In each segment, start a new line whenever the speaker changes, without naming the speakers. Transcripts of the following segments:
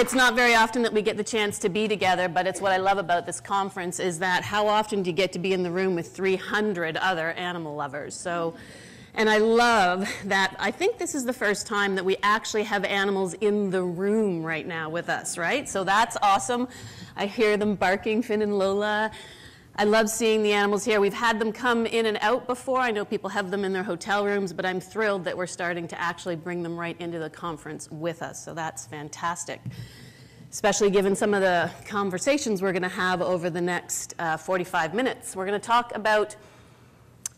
It's not very often that we get the chance to be together, but it's what I love about this conference is that how often do you get to be in the room with 300 other animal lovers? So, and I love that I think this is the first time that we actually have animals in the room right now with us, right? So that's awesome. I hear them barking, Finn and Lola. I love seeing the animals here. We've had them come in and out before. I know people have them in their hotel rooms, but I'm thrilled that we're starting to actually bring them right into the conference with us. So that's fantastic, especially given some of the conversations we're going to have over the next 45 minutes. We're going to talk about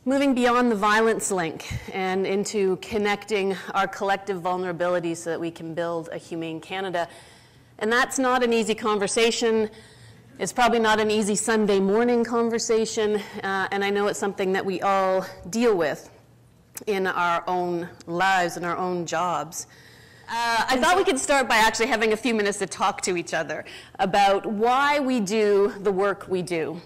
moving beyond the violence link and into connecting our collective vulnerabilities so that we can build a humane Canada. And that's not an easy conversation. It's probably not an easy Sunday morning conversation, and I know it's something that we all deal with in our own lives and our own jobs. I thought we could start by actually having a few minutes to talk to each other about why we do the work we do.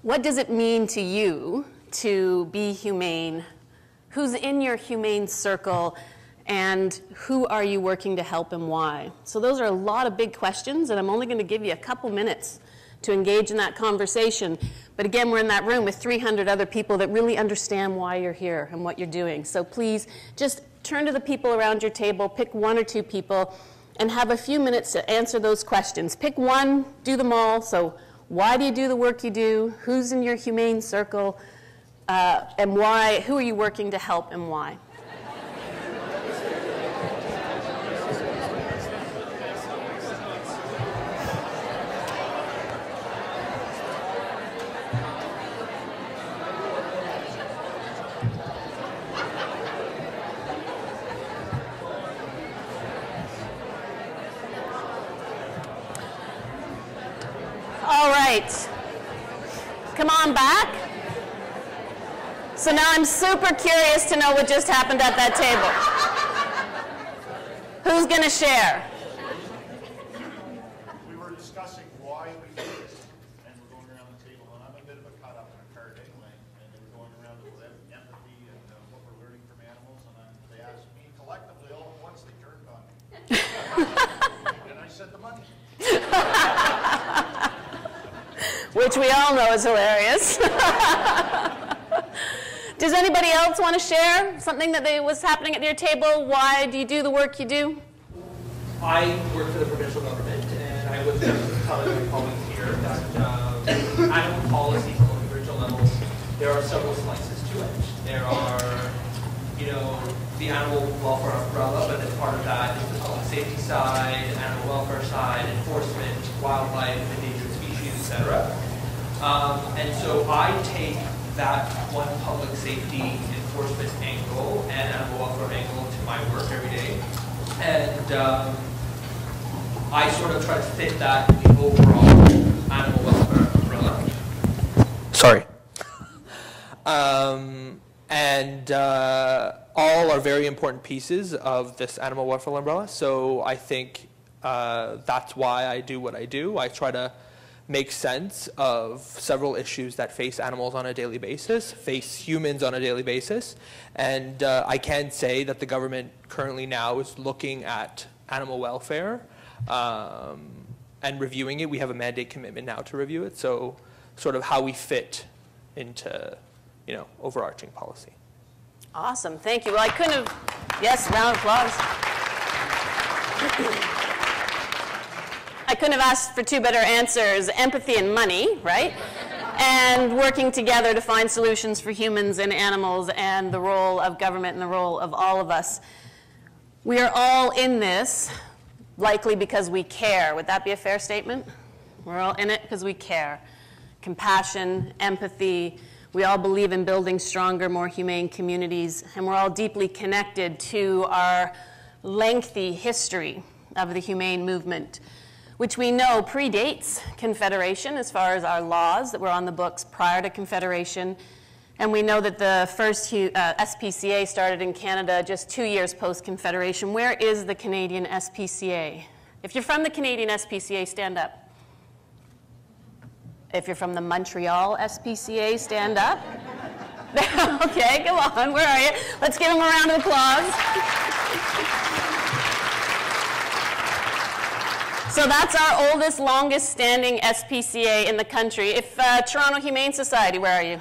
What does it mean to you to be humane? Who's in your humane circle? And who are you working to help and why? So those are a lot of big questions, and I'm only going to give you a couple minutes to engage in that conversation. But again, we're in that room with 300 other people that really understand why you're here and what you're doing. So please just turn to the people around your table, pick one or two people, and have a few minutes to answer those questions. Pick one, do them all. So why do you do the work you do? Who's in your humane circle? And why? Who are you working to help and why? All right, come on back. So now I'm super curious to know what just happened at that table. Who's going to share?
We were discussing why we do this, and we're going around the table, and I'm a bit of a cut up in a card anyway, and they were going around with empathy and what we're learning from animals, and they asked me collectively all at once, they turned on me. And I said the money.
Which we all know is hilarious. Does anybody else want to share something that was happening at your table? Why do you do the work you do?
I work for the provincial government, and I was just telling my colleagues here that animal policies on the provincial level, there are several slices to it. There are, the animal welfare umbrella, but as part of that is the public safety side, animal welfare side, enforcement, wildlife, endangered species, etc. And so I take that one public safety enforcement angle and animal welfare angle to my work every day. And I sort of try to fit that in the overall animal welfare umbrella. Sorry. All are very important pieces of this animal welfare umbrella. So I think that's why I do what I do. I try to make sense of several issues that face animals on a daily basis, face humans on a daily basis. And I can say that the government currently now is looking at animal welfare and reviewing it. We have a mandate commitment now to review it. So sort of how we fit into, overarching policy.
Awesome, thank you. Well, I couldn't have, yes, round of applause. I couldn't have asked for two better answers, empathy and money, right? And working together to find solutions for humans and animals and the role of government and the role of all of us. We are all in this, likely because we care. Would that be a fair statement? We're all in it because we care. Compassion, empathy. We all believe in building stronger, more humane communities, and we're all deeply connected to our lengthy history of the humane movement, which we know predates Confederation as far as our laws that were on the books prior to Confederation. And we know that the first SPCA started in Canada just 2 years post-Confederation. Where is the Canadian SPCA? If you're from the Canadian SPCA, stand up. If you're from the Montreal SPCA, stand up. Okay, come on, where are you? Let's give them a round of applause. So that's our oldest, longest standing SPCA in the country. If Toronto Humane Society, where are you?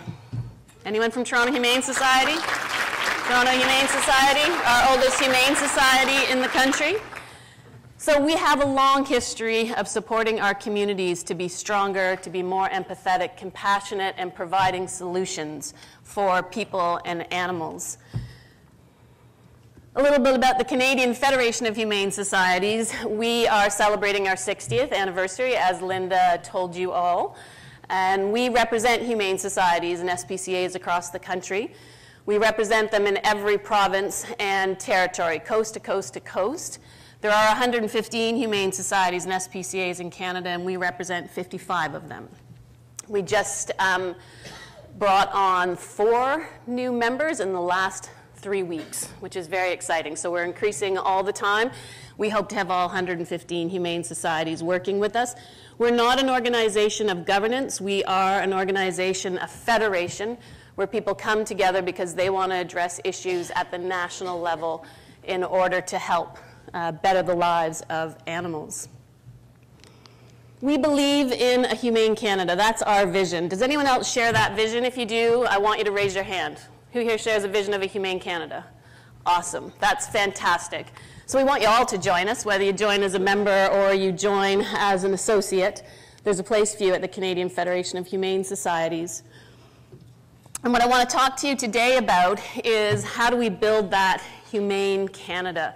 Anyone from Toronto Humane Society? Toronto Humane Society, our oldest humane society in the country. So we have a long history of supporting our communities to be stronger, to be more empathetic, compassionate, and providing solutions for people and animals. A little bit about the Canadian Federation of Humane Societies. We are celebrating our 60th anniversary, as Linda told you all. And we represent humane societies and SPCAs across the country. We represent them in every province and territory, coast to coast to coast. There are 115 humane societies and SPCAs in Canada, and we represent 55 of them. We just brought on 4 new members in the last 3 weeks, which is very exciting. So we're increasing all the time. We hope to have all 115 humane societies working with us. We're not an organization of governance. We are an organization, a federation, where people come together because they want to address issues at the national level in order to help better the lives of animals. We believe in a humane Canada. That's our vision. Does anyone else share that vision? If you do, I want you to raise your hand. Who here shares a vision of a humane Canada? Awesome. That's fantastic. So we want you all to join us, whether you join as a member or you join as an associate. There's a place for you at the Canadian Federation of Humane Societies. And what I want to talk to you today about is how do we build that humane Canada?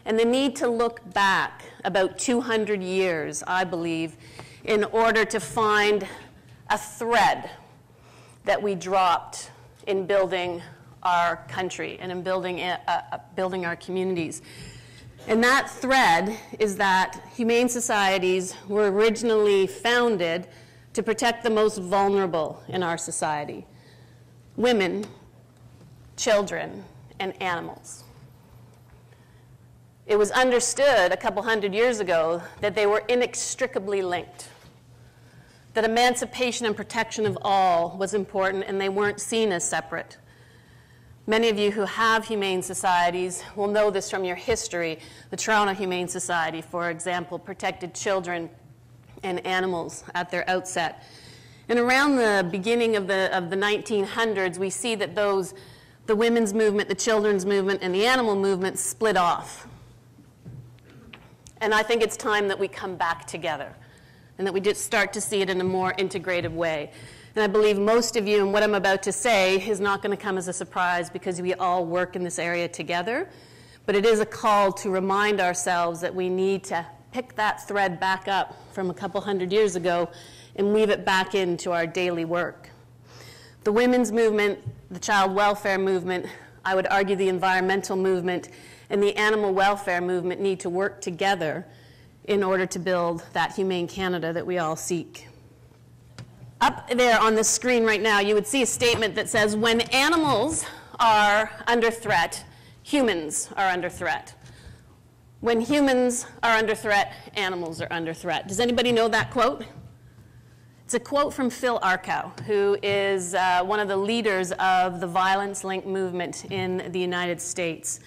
And the need to look back about 200 years, I believe, in order to find a thread that we dropped in building our country and in building our communities. And that thread is that humane societies were originally founded to protect the most vulnerable in our society: women, children, and animals. It was understood a couple hundred years ago that they were inextricably linked, that emancipation and protection of all was important and they weren't seen as separate. Many of you who have humane societies will know this from your history. The Toronto Humane Society, for example, protected children and animals at their outset. And around the beginning of the 1900s, we see that the women's movement, the children's movement, and the animal movement split off. And I think it's time that we come back together and that we just start to see it in a more integrated way. And I believe most of you, and what I'm about to say is not going to come as a surprise because we all work in this area together, but it is a call to remind ourselves that we need to pick that thread back up from a couple hundred years ago and weave it back into our daily work. The women's movement, the child welfare movement, I would argue the environmental movement, and the animal welfare movement need to work together in order to build that humane Canada that we all seek. Up there on the screen right now, you would see a statement that says, when animals are under threat, humans are under threat. When humans are under threat, animals are under threat. Does anybody know that quote? It's a quote from Phil Arkow, who is one of the leaders of the violence-linked movement in the United States.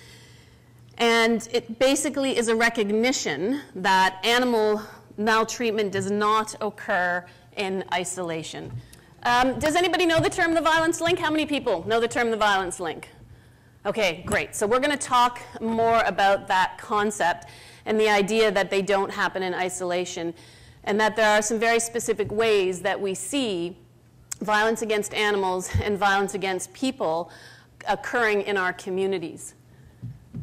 And it basically is a recognition that animal maltreatment does not occur in isolation. Does anybody know the term the violence link? How many people know the term the violence link? Okay, great. So we're going to talk more about that concept and the idea that they don't happen in isolation, and that there are some very specific ways that we see violence against animals and violence against people occurring in our communities.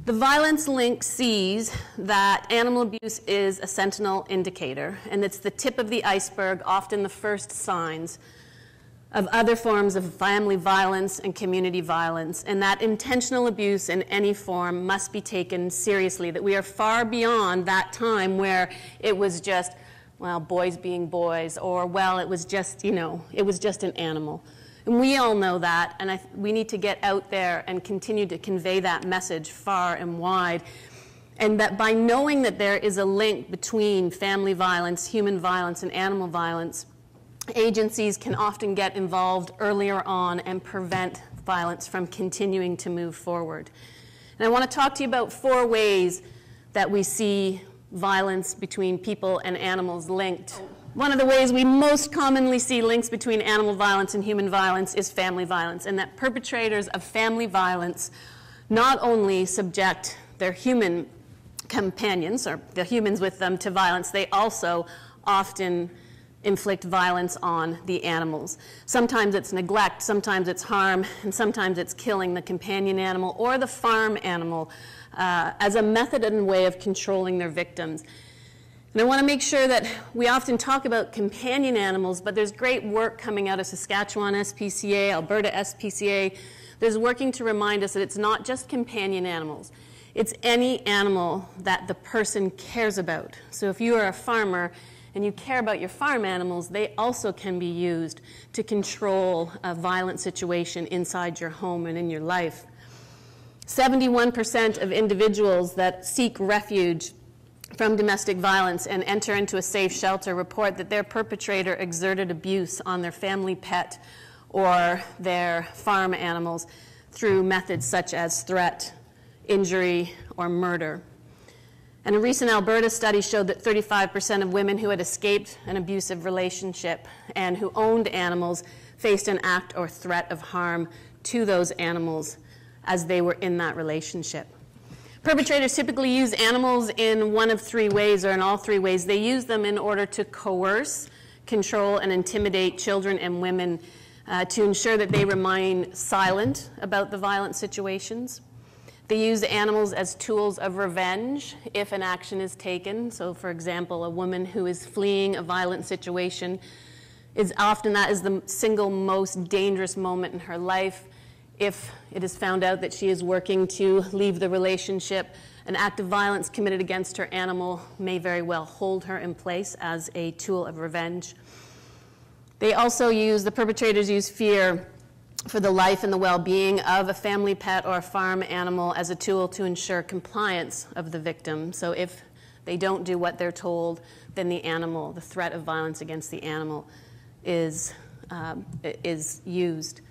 The violence link sees that animal abuse is a sentinel indicator, and it's the tip of the iceberg, often the first signs of other forms of family violence and community violence, and that intentional abuse in any form must be taken seriously, that we are far beyond that time where it was just, well, boys being boys, or, well, it was just, it was just an animal. And we all know that, and we need to get out there and continue to convey that message far and wide. And that by knowing that there is a link between family violence, human violence, and animal violence, agencies can often get involved earlier on and prevent violence from continuing to move forward. And I want to talk to you about 4 ways that we see violence between people and animals linked. One of the ways we most commonly see links between animal violence and human violence is family violence, and that perpetrators of family violence not only subject their human companions, or the humans with them, to violence, they also often inflict violence on the animals. Sometimes it's neglect, sometimes it's harm, and sometimes it's killing the companion animal or the farm animal as a method and way of controlling their victims. And I want to make sure that we often talk about companion animals, but there's great work coming out of Saskatchewan SPCA, Alberta SPCA. There's working to remind us that it's not just companion animals. It's any animal that the person cares about. So if you are a farmer and you care about your farm animals, they also can be used to control a violent situation inside your home and in your life. 71% of individuals that seek refuge from domestic violence and enter into a safe shelter report that their perpetrator exerted abuse on their family pet or their farm animals through methods such as threat, injury, or murder. And a recent Alberta study showed that 35% of women who had escaped an abusive relationship and who owned animals faced an act or threat of harm to those animals as they were in that relationship. Perpetrators typically use animals in one of three ways, or in all three ways. They use them in order to coerce, control, and intimidate children and women to ensure that they remain silent about the violent situations. They use animals as tools of revenge if an action is taken. So, for example, a woman who is fleeing a violent situation is often that is the single most dangerous moment in her life. If it is found out that she is working to leave the relationship, an act of violence committed against her animal may very well hold her in place as a tool of revenge. They also the perpetrators use fear for the life and the well-being of a family pet or a farm animal as a tool to ensure compliance of the victim. So if they don't do what they're told, then the threat of violence against the animal is used.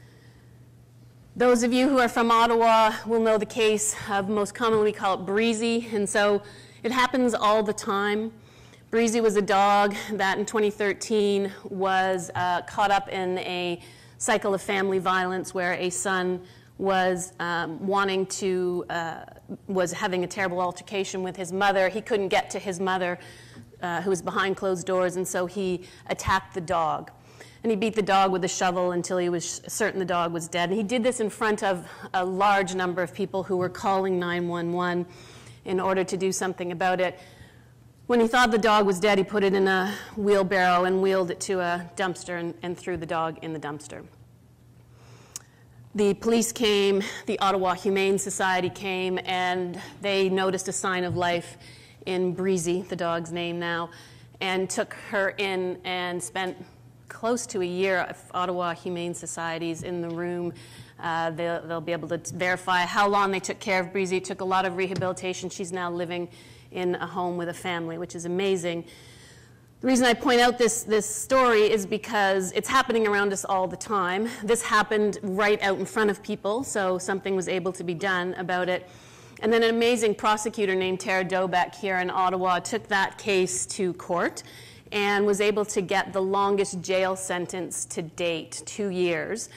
Those of you who are from Ottawa will know the case of, most commonly we call it Breezy, and so it happens all the time. Breezy was a dog that in 2013 was caught up in a cycle of family violence where a son was was having a terrible altercation with his mother. He couldn't get to his mother, who was behind closed doors, and so he attacked the dog. And he beat the dog with a shovel until he was certain the dog was dead. And he did this in front of a large number of people who were calling 911 in order to do something about it. When he thought the dog was dead, he put it in a wheelbarrow and wheeled it to a dumpster and threw the dog in the dumpster. The police came, the Ottawa Humane Society came, and they noticed a sign of life in Breezy, the dog's name now, and took her in and spent close to a year of Ottawa Humane Societies in the room. They'll be able to verify how long they took care of Breezy. It took a lot of rehabilitation. She's now living in a home with a family, which is amazing. The reason I point out this story is because it's happening around us all the time. This happened right out in front of people, so something was able to be done about it. And then an amazing prosecutor named Tara Dobeck here in Ottawa took that case to court and was able to get the longest jail sentence to date, 2 years,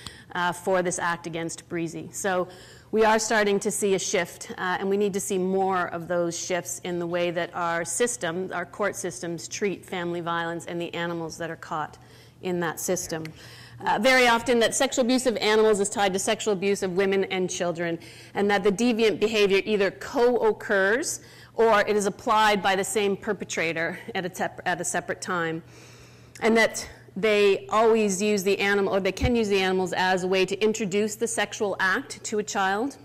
for this act against Breezy. So we are starting to see a shift, and we need to see more of those shifts in the way that our court systems treat family violence and the animals that are caught in that system. Very often that sexual abuse of animals is tied to sexual abuse of women and children, and that the deviant behavior either co-occurs or it is applied by the same perpetrator at a separate time, and that they always use the animal, or they can use the animals as a way to introduce the sexual act to a child.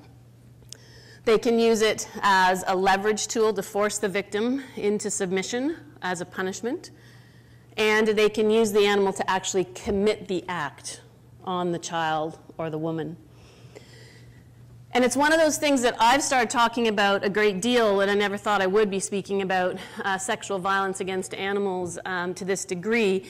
They can use it as a leverage tool to force the victim into submission as a punishment, and they can use the animal to actually commit the act on the child or the woman. And it's one of those things that I've started talking about a great deal, and I never thought I would be speaking about sexual violence against animals to this degree.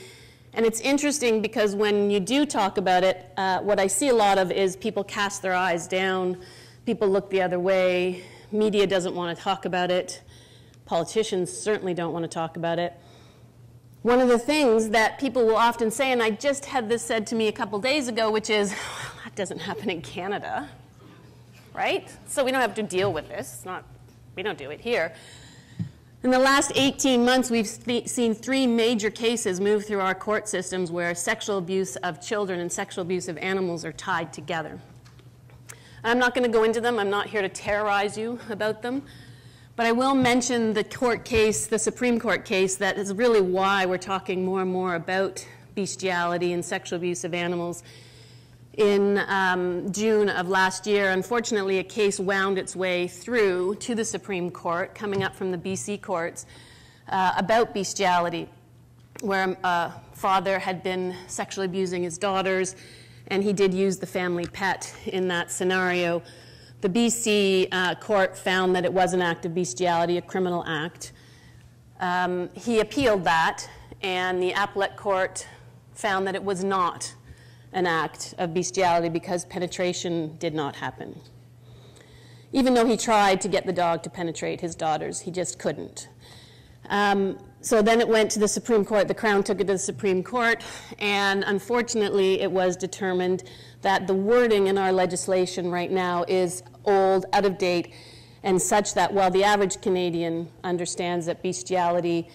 And it's interesting because when you do talk about it, what I see a lot of is people cast their eyes down, people look the other way, media doesn't want to talk about it. Politicians certainly don't want to talk about it. One of the things that people will often say, and I just had this said to me a couple days ago, which is, well, that doesn't happen in Canada, right? So we don't have to deal with this. We don't do it here. In the last 18 months, we've seen 3 major cases move through our court systems where sexual abuse of children and sexual abuse of animals are tied together. I'm not going to go into them. I'm not here to terrorize you about them. But I will mention the court case, the Supreme Court case, that is really why we're talking more and more about bestiality and sexual abuse of animals. In June of last year, unfortunately, a case wound its way through to the Supreme Court, coming up from the BC courts, about bestiality, where a father had been sexually abusing his daughters, and he did use the family pet in that scenario. The BC court found that it was an act of bestiality, a criminal act. He appealed that, and the appellate court found that it was not an act of bestiality because penetration did not happen. Even though he tried to get the dog to penetrate his daughters, he just couldn't. So then it went to the Supreme Court. The Crown took it to the Supreme Court, and unfortunately it was determined that the wording in our legislation right now is old, out of date, and such that while the average Canadian understands that bestiality,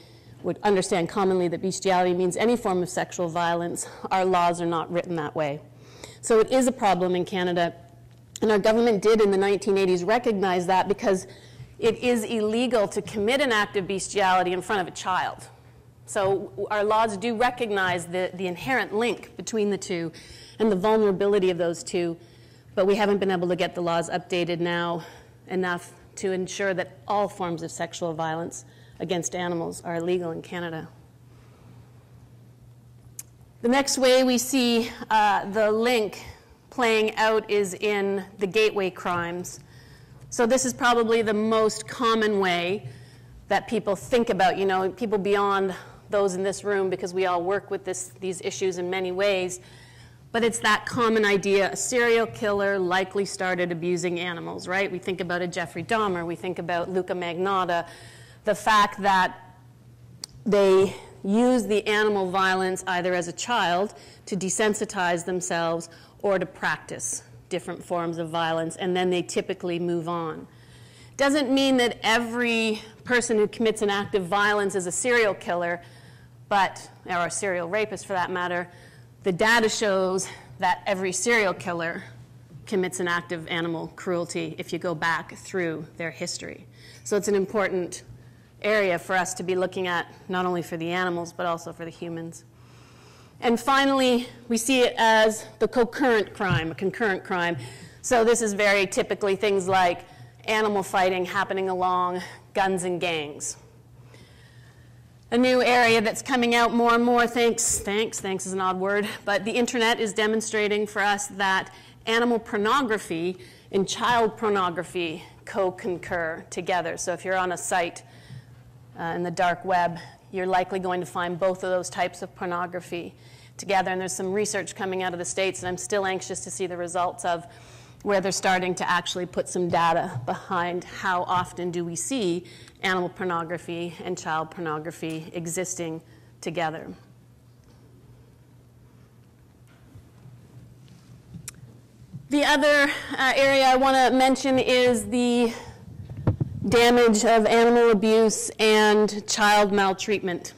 would understand commonly that bestiality means any form of sexual violence, our laws are not written that way. So it is a problem in Canada, and our government did in the 1980s recognize that because it is illegal to commit an act of bestiality in front of a child. So our laws do recognize the inherent link between the two and the vulnerability of those two, but we haven't been able to get the laws updated now enough to ensure that all forms of sexual violence against animals are illegal in Canada. The next way we see the link playing out is in the gateway crimes. So this is probably the most common way that people think about, people beyond those in this room, because we all work with these issues in many ways. But it's that common idea, a serial killer likely started abusing animals, right? We think about a Jeffrey Dahmer, we think about Luca Magnotta, the fact that they use the animal violence either as a child to desensitize themselves or to practice different forms of violence, and then they typically move on. Doesn't mean that every person who commits an act of violence is a serial killer, or a serial rapist for that matter. The data shows that every serial killer commits an act of animal cruelty if you go back through their history. So it's an important area for us to be looking at, not only for the animals, but also for the humans. And finally, we see it as the concurrent crime, a concurrent crime. So this is very typically things like animal fighting happening along guns and gangs. A new area that's coming out more and more, thanks is an odd word, but the internet is demonstrating for us that animal pornography and child pornography co-concur together. So if you're on a site in the dark web, you're likely going to find both of those types of pornography together. And there's some research coming out of the States, and I'm still anxious to see the results of where they're starting to actually put some data behind how often do we see animal pornography and child pornography existing together. The other area I want to mention is the damage of animal abuse and child maltreatment.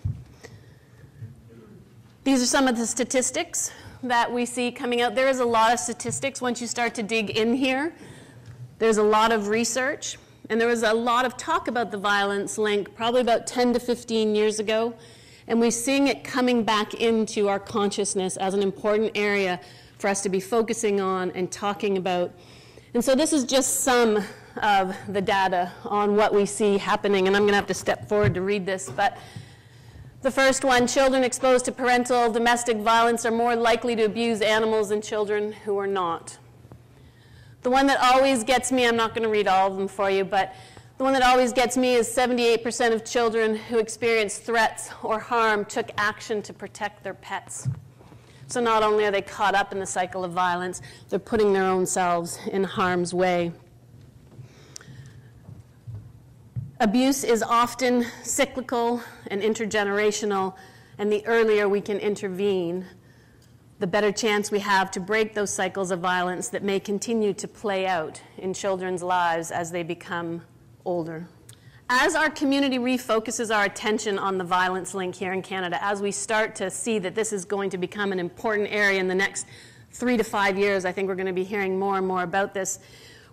These are some of the statistics that we see coming out. There is a lot of statistics once you start to dig in here. There's a lot of research, and there was a lot of talk about the violence link probably about 10 to 15 years ago, and we're seeing it coming back into our consciousness as an important area for us to be focusing on and talking about. And so this is just some of the data on what we see happening, and I'm going to have to step forward to read this, but the first one, children exposed to parental domestic violence are more likely to abuse animals than children who are not. The one that always gets me, I'm not going to read all of them for you, but the one that always gets me is 78% of children who experience threats or harm took action to protect their pets. So not only are they caught up in the cycle of violence, they're putting their own selves in harm's way. Abuse is often cyclical and intergenerational, and the earlier we can intervene, the better chance we have to break those cycles of violence that may continue to play out in children's lives as they become older. As our community refocuses our attention on the violence link here in Canada, as we start to see that this is going to become an important area in the next 3 to 5 years, I think we're going to be hearing more and more about this.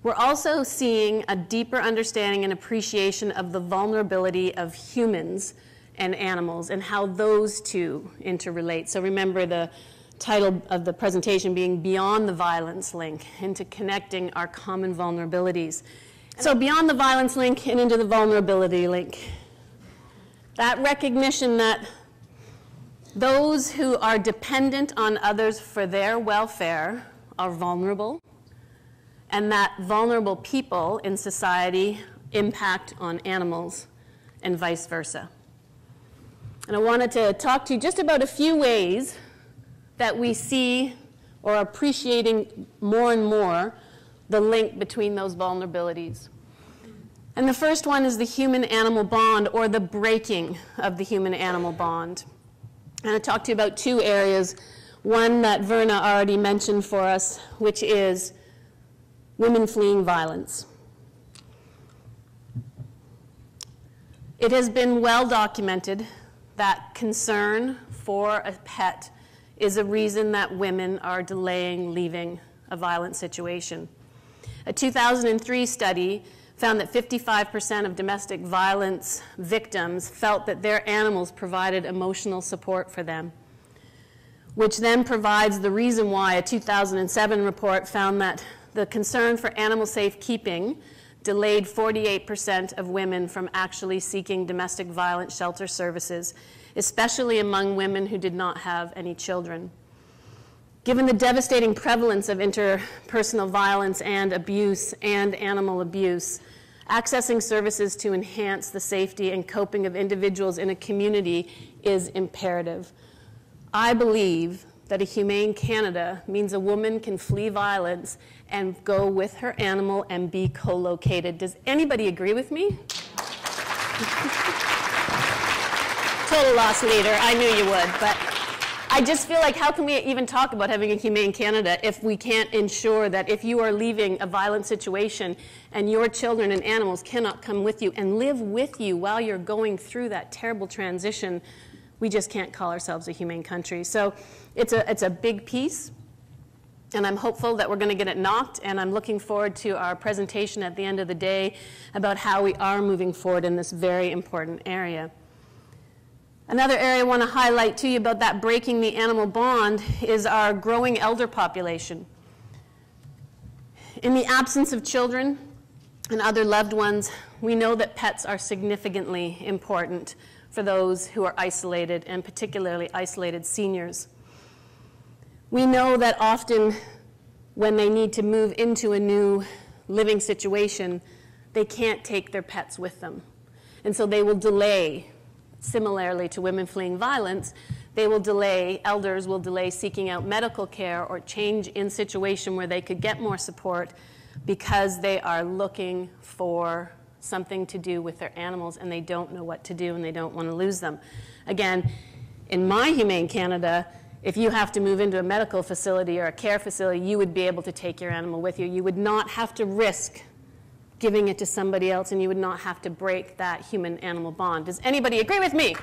We're also seeing a deeper understanding and appreciation of the vulnerability of humans and animals and how those two interrelate. So remember the title of the presentation being Beyond the Violence Link, into connecting our common vulnerabilities. So beyond the violence link and into the vulnerability link. That recognition that those who are dependent on others for their welfare are vulnerable, and that vulnerable people in society impact on animals and vice versa. And I wanted to talk to you just about a few ways that we see or are appreciating more and more the link between those vulnerabilities. And the first one is the human-animal bond, or the breaking of the human-animal bond. And I talked to you about 2 areas, one that Verna already mentioned for us, which is women fleeing violence. It has been well documented that concern for a pet is a reason that women are delaying leaving a violent situation. A 2003 study found that 55% of domestic violence victims felt that their animals provided emotional support for them, which then provides the reason why a 2007 report found that the concern for animal safekeeping delayed 48% of women from actually seeking domestic violence shelter services, especially among women who did not have any children. Given the devastating prevalence of interpersonal violence and abuse and animal abuse, accessing services to enhance the safety and coping of individuals in a community is imperative. I believe that a Humane Canada means a woman can flee violence and go with her animal and be co-located. Does anybody agree with me? Total loss leader, I knew you would, but I just feel like how can we even talk about having a Humane Canada if we can't ensure that if you are leaving a violent situation and your children and animals cannot come with you and live with you while you're going through that terrible transition, we just can't call ourselves a humane country. So it's a big piece, and I'm hopeful that we're going to get it knocked, and I'm looking forward to our presentation at the end of the day about how we are moving forward in this very important area. Another area I want to highlight to you about that breaking the animal bond is our growing elder population. In the absence of children and other loved ones, we know that pets are significantly important for those who are isolated, and particularly isolated seniors. We know that often when they need to move into a new living situation, they can't take their pets with them. And so they will delay. Similarly to women fleeing violence, elders will delay seeking out medical care or change in situation where they could get more support because they are looking for something to do with their animals and they don't know what to do and they don't want to lose them. Again, in my Humane Canada, if you have to move into a medical facility or a care facility, you would be able to take your animal with you. You would not have to risk giving it to somebody else, and you would not have to break that human-animal bond. Does anybody agree with me?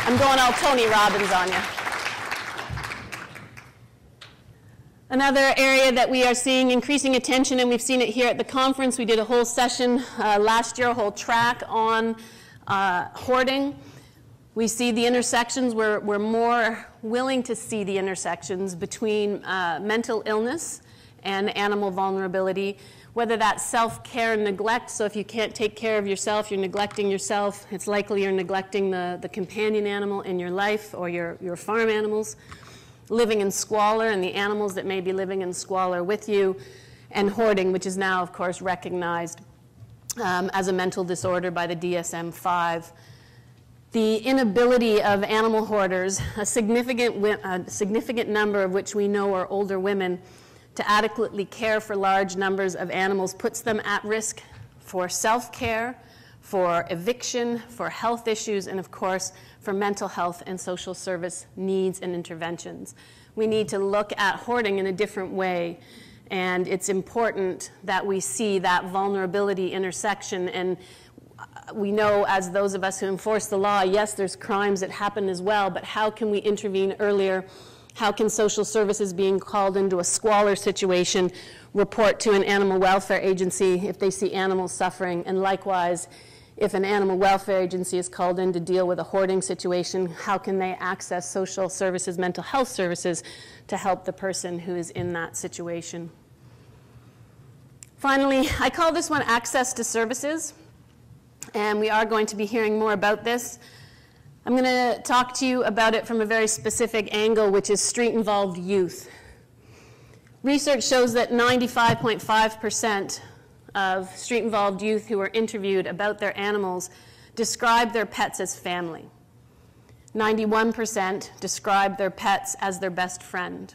I'm going all Tony Robbins on you. Another area that we are seeing increasing attention, and we've seen it here at the conference, we did a whole session last year, a whole track on hoarding. We see the intersections, we're more willing to see the intersections between mental illness and animal vulnerability, whether that's self-care and neglect. So if you can't take care of yourself, you're neglecting yourself. It's likely you're neglecting the companion animal in your life or your farm animals. Living in squalor and the animals that may be living in squalor with you. And hoarding, which is now, of course, recognized as a mental disorder by the DSM-5. The inability of animal hoarders, a significant number of which we know are older women, to adequately care for large numbers of animals puts them at risk for self-care, for eviction, for health issues, and of course, for mental health and social service needs and interventions. We need to look at hoarding in a different way, and it's important that we see that vulnerability intersection. And we know, as those of us who enforce the law, yes, there's crimes that happen as well, but how can we intervene earlier? How can social services being called into a squalor situation report to an animal welfare agency if they see animals suffering? And likewise, if an animal welfare agency is called in to deal with a hoarding situation, how can they access social services, mental health services, to help the person who is in that situation? Finally, I call this one access to services, and we are going to be hearing more about this. I'm going to talk to you about it from a very specific angle, which is street-involved youth. Research shows that 95.5% of street-involved youth who were interviewed about their animals described their pets as family. 91% described their pets as their best friend.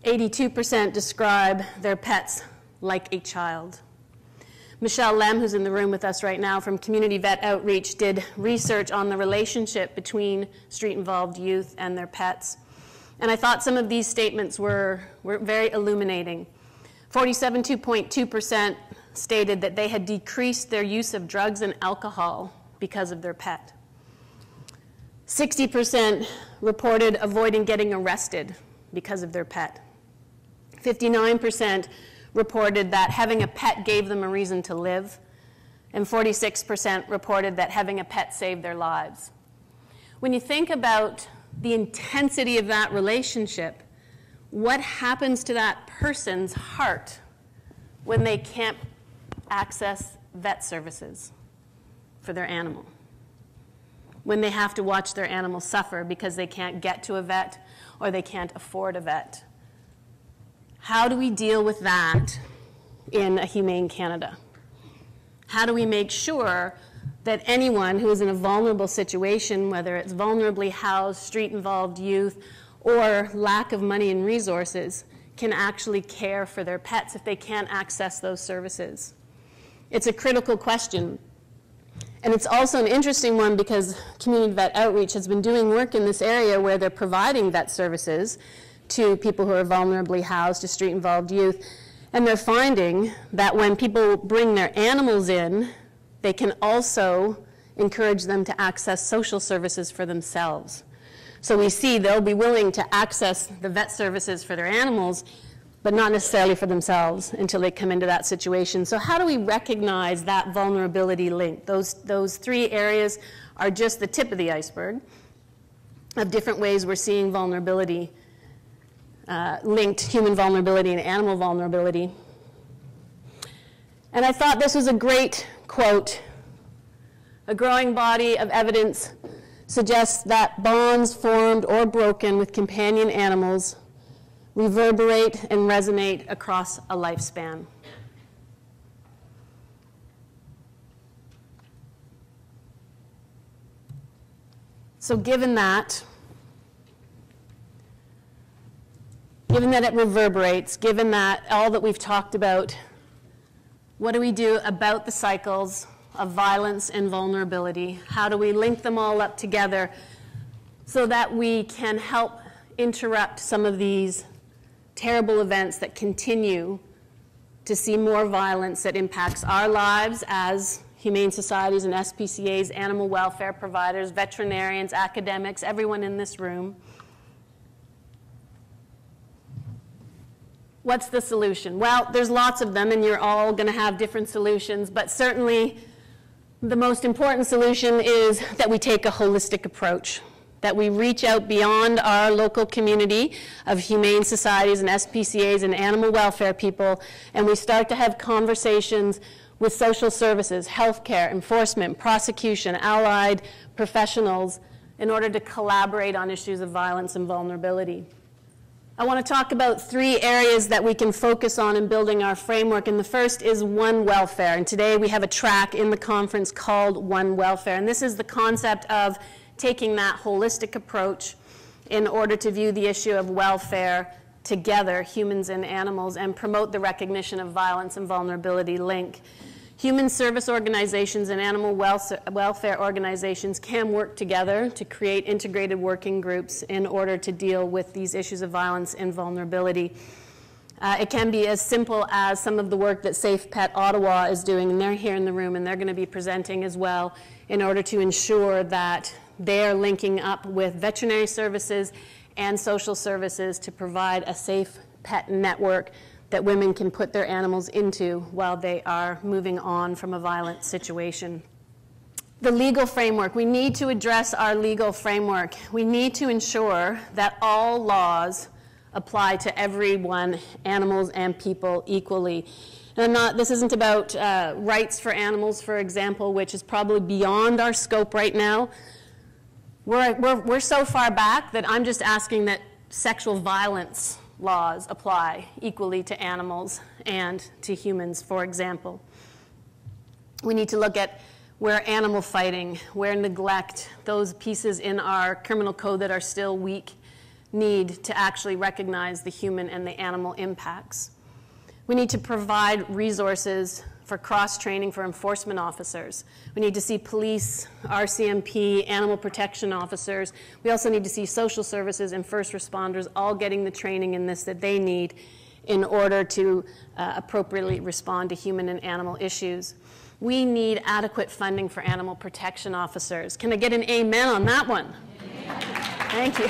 82% describe their pets like a child. Michelle Lem, who's in the room with us right now from Community Vet Outreach, did research on the relationship between street-involved youth and their pets. And I thought some of these statements were very illuminating. 47.2% stated that they had decreased their use of drugs and alcohol because of their pet. 60% reported avoiding getting arrested because of their pet. 59% reported that having a pet gave them a reason to live, and 46% reported that having a pet saved their lives. When you think about the intensity of that relationship, what happens to that person's heart when they can't access vet services for their animal? When they have to watch their animal suffer because they can't get to a vet or they can't afford a vet? How do we deal with that in a Humane Canada? How do we make sure that anyone who is in a vulnerable situation, whether it's vulnerably housed, street-involved youth, or lack of money and resources, can actually care for their pets if they can't access those services? It's a critical question. And it's also an interesting one because Community Vet Outreach has been doing work in this area where they're providing vet services to people who are vulnerably housed, to street-involved youth. And they're finding that when people bring their animals in, they can also encourage them to access social services for themselves. So we see they'll be willing to access the vet services for their animals, but not necessarily for themselves until they come into that situation. So how do we recognize that vulnerability link? Those three areas are just the tip of the iceberg of different ways we're seeing vulnerability linked, human vulnerability and animal vulnerability. And I thought this was a great quote. A growing body of evidence suggests that bonds formed or broken with companion animals reverberate and resonate across a lifespan. So given that it reverberates, given that all that we've talked about, what do we do about the cycles of violence and vulnerability? How do we link them all up together so that we can help interrupt some of these terrible events that continue to see more violence that impacts our lives as humane societies and SPCAs, animal welfare providers, veterinarians, academics, everyone in this room? What's the solution? Well, there's lots of them, and you're all going to have different solutions, but certainly the most important solution is that we take a holistic approach, that we reach out beyond our local community of humane societies and SPCAs and animal welfare people, and we start to have conversations with social services, healthcare, enforcement, prosecution, allied professionals in order to collaborate on issues of violence and vulnerability. I want to talk about three areas that we can focus on in building our framework, and the first is One Welfare. And today we have a track in the conference called One Welfare, and this is the concept of taking that holistic approach in order to view the issue of welfare together, humans and animals, and promote the recognition of violence and vulnerability link. Human service organizations and animal welfare organizations can work together to create integrated working groups in order to deal with these issues of violence and vulnerability. It can be as simple as some of the work that Safe Pet Ottawa is doing, and they're here in the room, and they're going to be presenting as well in order to ensure that they're linking up with veterinary services and social services to provide a safe pet network that women can put their animals into while they are moving on from a violent situation. The legal framework. We need to address our legal framework. We need to ensure that all laws apply to everyone, animals and people equally. And this isn't about rights for animals, for example, which is probably beyond our scope right now. We're so far back that I'm just asking that sexual violence laws apply equally to animals and to humans, for example. We need to look at where animal fighting, where neglect, those pieces in our criminal code that are still weak, need to actually recognize the human and the animal impacts. We need to provide resources for cross-training for enforcement officers. We need to see police, RCMP, animal protection officers. We also need to see social services and first responders all getting the training in this that they need in order to appropriately respond to human and animal issues. We need adequate funding for animal protection officers. Can I get an amen on that one? Thank you.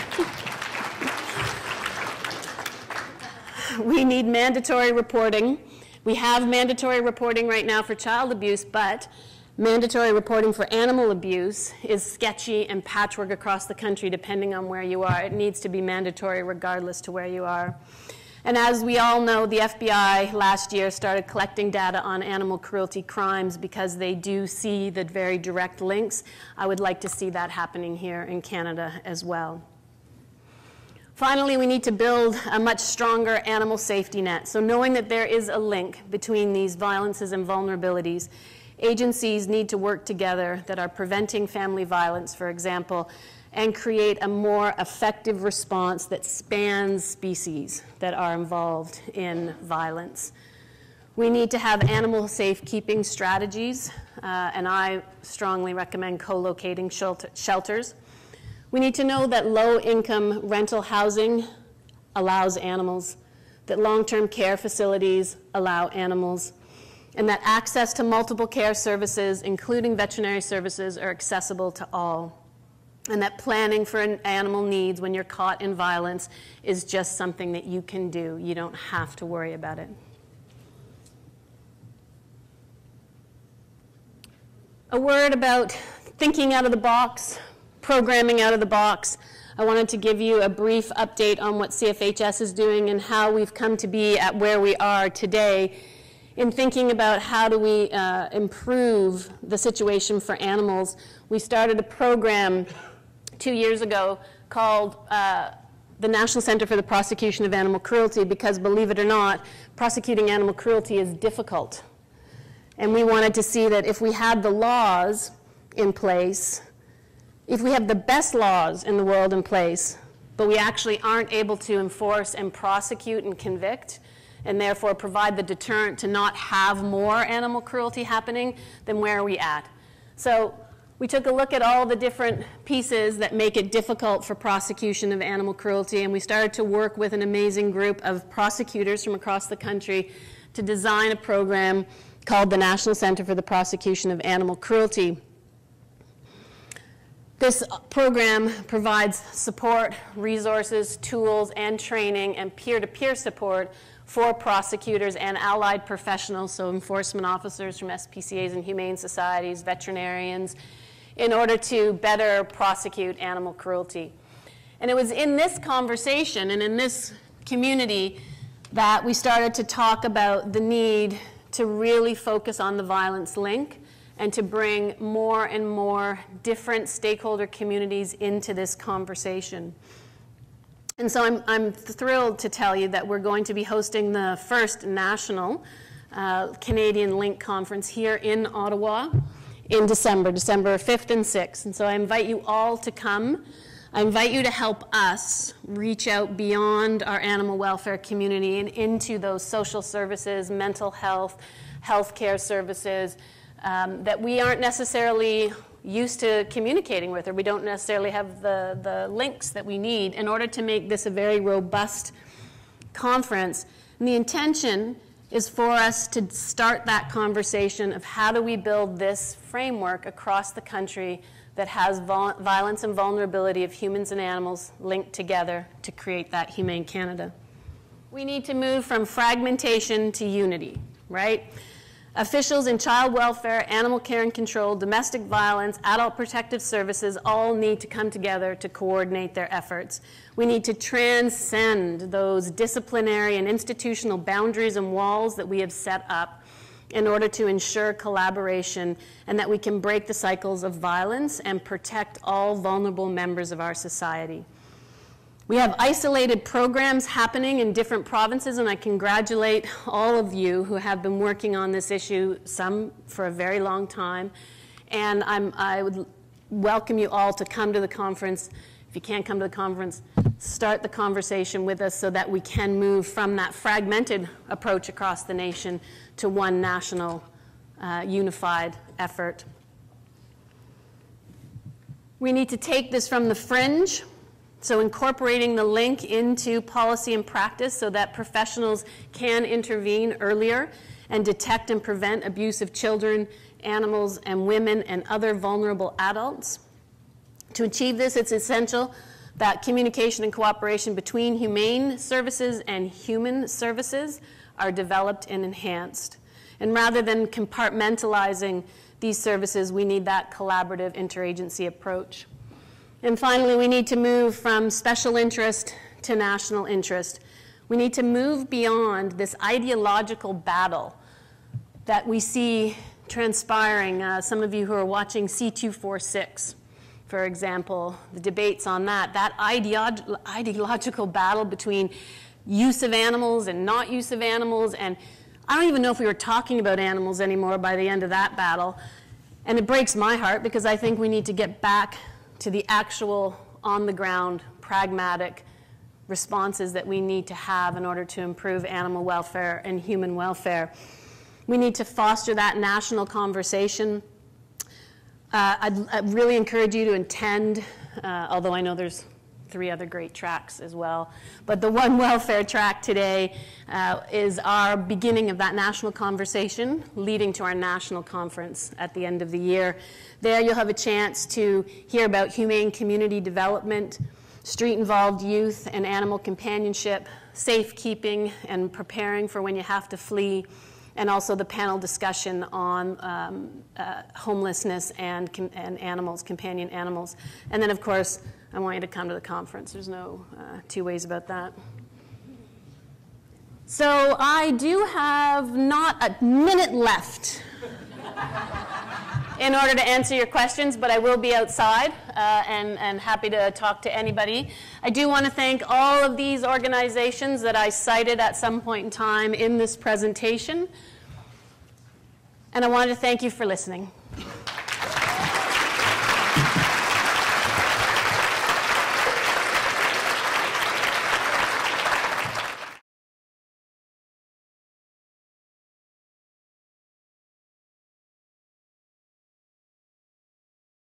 We need mandatory reporting. We have mandatory reporting right now for child abuse, but mandatory reporting for animal abuse is sketchy and patchwork across the country depending on where you are. It needs to be mandatory regardless to where you are. And as we all know, the FBI last year started collecting data on animal cruelty crimes because they do see the very direct links. I would like to see that happening here in Canada as well. Finally, we need to build a much stronger animal safety net. So knowing that there is a link between these violences and vulnerabilities, agencies need to work together that are preventing family violence, for example, and create a more effective response that spans species that are involved in violence. We need to have animal safekeeping strategies, and I strongly recommend co-locating shelters. We need to know that low-income rental housing allows animals, that long-term care facilities allow animals, and that access to multiple care services, including veterinary services, are accessible to all, and that planning for animal needs when you're caught in violence is just something that you can do. You don't have to worry about it. A word about thinking out of the box, programming out of the box. I wanted to give you a brief update on what CFHS is doing and how we've come to be at where we are today in thinking about how do we improve the situation for animals. We started a program 2 years ago called the National Center for the Prosecution of Animal Cruelty because, believe it or not, prosecuting animal cruelty is difficult. And we wanted to see that if we had the laws in place, if we have the best laws in the world in place, but we actually aren't able to enforce and prosecute and convict, and therefore provide the deterrent to not have more animal cruelty happening, then where are we at? So we took a look at all the different pieces that make it difficult for prosecution of animal cruelty, and we started to work with an amazing group of prosecutors from across the country to design a program called the National Center for the Prosecution of Animal Cruelty. This program provides support, resources, tools, and training, and peer-to-peer support for prosecutors and allied professionals, so enforcement officers from SPCAs and humane societies, veterinarians, in order to better prosecute animal cruelty. And it was in this conversation and in this community that we started to talk about the need to really focus on the violence link and to bring more and more different stakeholder communities into this conversation. And so I'm thrilled to tell you that we're going to be hosting the first national Canadian Link conference here in Ottawa in December 5th and 6th. And so I invite you all to come. I invite you to help us reach out beyond our animal welfare community and into those social services, mental health, healthcare services that we aren't necessarily used to communicating with, or we don't necessarily have the links that we need in order to make this a very robust conference. And the intention is for us to start that conversation of how do we build this framework across the country that has violence and vulnerability of humans and animals linked together to create that Humane Canada. We need to move from fragmentation to unity, right? Officials in child welfare, animal care and control, domestic violence, adult protective services all need to come together to coordinate their efforts. We need to transcend those disciplinary and institutional boundaries and walls that we have set up in order to ensure collaboration and that we can break the cycles of violence and protect all vulnerable members of our society. We have isolated programs happening in different provinces, and I congratulate all of you who have been working on this issue, some for a very long time. And I would welcome you all to come to the conference. If you can't come to the conference, start the conversation with us so that we can move from that fragmented approach across the nation to one national unified effort. We need to take this from the fringe. So incorporating the link into policy and practice so that professionals can intervene earlier and detect and prevent abuse of children, animals, and women and other vulnerable adults. To achieve this, it's essential that communication and cooperation between humane services and human services are developed and enhanced. And rather than compartmentalizing these services, we need that collaborative interagency approach. And finally, we need to move from special interest to national interest. We need to move beyond this ideological battle that we see transpiring. Some of you who are watching C246, for example, the debates on that ideological battle between use of animals and not use of animals. And I don't even know if we were talking about animals anymore by the end of that battle. And it breaks my heart because I think we need to get back to the actual on-the-ground, pragmatic responses that we need to have in order to improve animal welfare and human welfare. We need to foster that national conversation. I'd really encourage you to attend, although I know there's 3 other great tracks as well. But the One Welfare track today is our beginning of that national conversation, leading to our national conference at the end of the year. There you'll have a chance to hear about humane community development, street-involved youth and animal companionship, safekeeping and preparing for when you have to flee, and also the panel discussion on homelessness and animals, companion animals. And then, of course, I want you to come to the conference. There's no 2 ways about that. So I do have not a minute left in order to answer your questions, but I will be outside and happy to talk to anybody. I do want to thank all of these organizations that I cited at some point in time in this presentation. And I wanted to thank you for listening.